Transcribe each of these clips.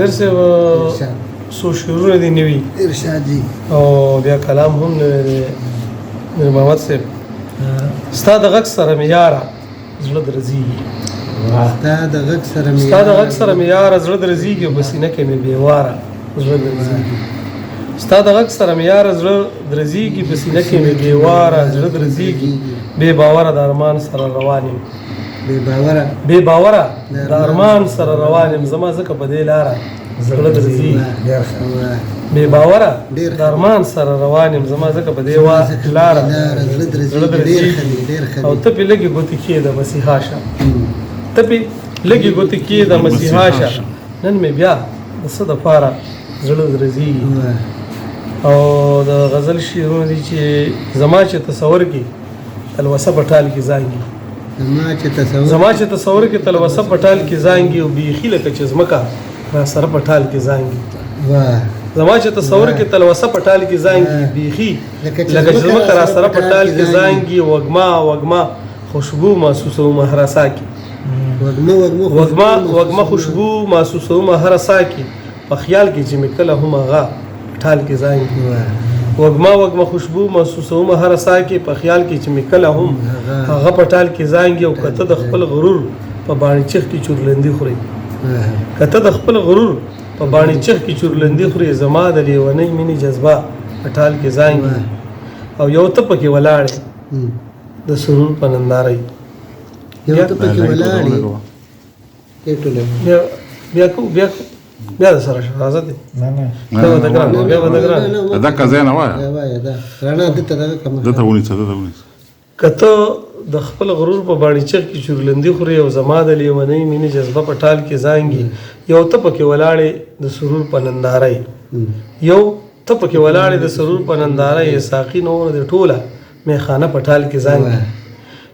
درس سو شروع دي نوي ارشادي او بیا کلام هم نور محمد صاحب استاد غږ سره معیار زړه درځي استاد غږ سره معیار استاد غږ سره معیار زړه درځي او بسینه کې مې بیواره زړه درځي استاد غږ سره معیار زړه درځي بسینه کې مې بیواره زړه درځي بے باور د ارمان سره روانم بے باوره د ارمان سره روانم زما زکه په دې لاره زړه درځي بے باوره د ارمان سره روانم زما زکه په دې لاره زړه درځي او ته په لګي ګوتې کې د مسیحا شه ته په لګي ګوتې کې د مسیحا شه نن مې بیا د څه د پاره زړه درځي او د غزل شعرونه دي چې زما چې تصور کې تلوسه پټال کې ځانګي زما چې تصور کې تلوسه پټال کې ځانګي او بیخي لکه چې زمکا را سره پټال کې ځانګي زما چې تصور کې تلوسه پټال کې ځانګي بیخي لکه چې زمکا را سره پټال کې ځانګي وګما خوشبو محسوسو مهرسا کې وګما خوشبو محسوسو مهرسا کې په خیال کې چې مکله هم هغه پټال کې ځانګي وګما خوشبو محسوسوم هر سا کې په خیال کې چې مکله هم هغه پټال کې زانګي او کته د خپل غرور په باندې چخ کې چورلندي خوري کته د خپل غرور په باندې چخ کې چورلندي خوري زما د لیونی مینی جذبه پټال کې زانګي او یو ته پکې ولاړ د سرور په ننداري یو ته پکې ولاړ بیا بیا د سره راځه دي نه بیا ودګران دا کزنه وای دا رانا د ته کوم دته ونی کته د خپل غرور په باندې چر کې چورلندي خوري او زما د لیونی مینه جذبه پټال کې زانګي یو ته پکې ولاړې د سرور په ننداري یو ته پکې ولاړې د سرور په ننداري ساقي نور د ټوله میخانه پټال کې زانګي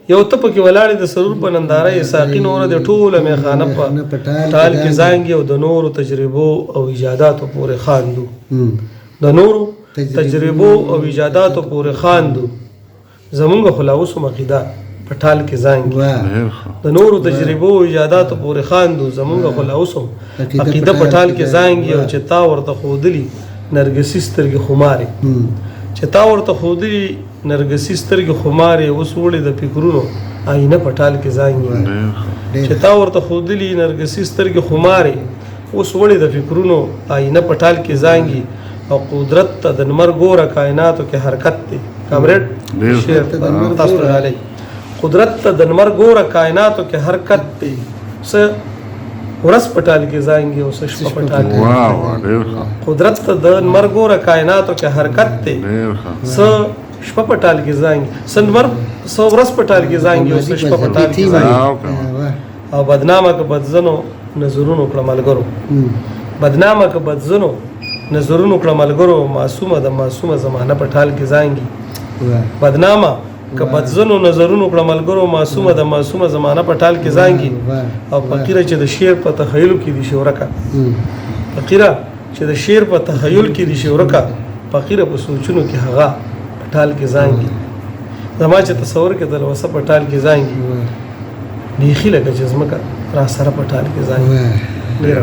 یو ته پکې ولاړې د سرور په ننداري ساقي نور د ټوله میخانه پټال کې زانګي او د نورو تجربو او ایجاداتو پورې خاندو د نورو تجربو او ایجاداتو پورې خاندو زمونږ خلاوس مقیده پټال کې زانګي د نورو تجربو او ایجاداتو پورې خاندو زمونږ خلاوس عقیده پټال کې زانګي او چې تا ورته خودلی نرګسي سترګې خماري چې تا ورته خودلی نرګسي سترګې خماري اوس وړي د فکرونو آینه پټال کې زانګي چې تا ورته خودلی نرګسي سترګې خماري اوس وړي د فکرونو آینه پټال کې زانګي او قدرت ته د نمر ګوره کائناتو کې حرکت دی کامریډ شعر تاسو ته علی قدرت ته د نمر ګوره کائناتو کې حرکت دی څه ورس پټال کې زانګي او څه شپه پټال کې واو ډېر قدرت ته د نمر ګوره کائناتو کې حرکت دی څه شپه پټال کې زانګي سنور سو ورس پټال کې زانګي او څه شپه پټال کې زانګي او بدنامه که بدزنو نظرونو کړه ملګرو بدنامه که بدزنو نظرونو کړه ملګرو معصومه د معصومه زمانه پټال کې زانګي بدنامه که بدزنو نظرونو کړه ملګرو معصومه د معصومه زمانه پټال کې زانګي او فقیره چې د شعر په تخیل کې دي شورکا فقیره چې د شعر په تخیل کې دي شورکا فقیره په سوچونو کې هغه پټال کې زانګي زما چې تصور کې د وسه پټال کې زانګي بیخي لکه چې زمکه را سره پټال کې زانګي ډیر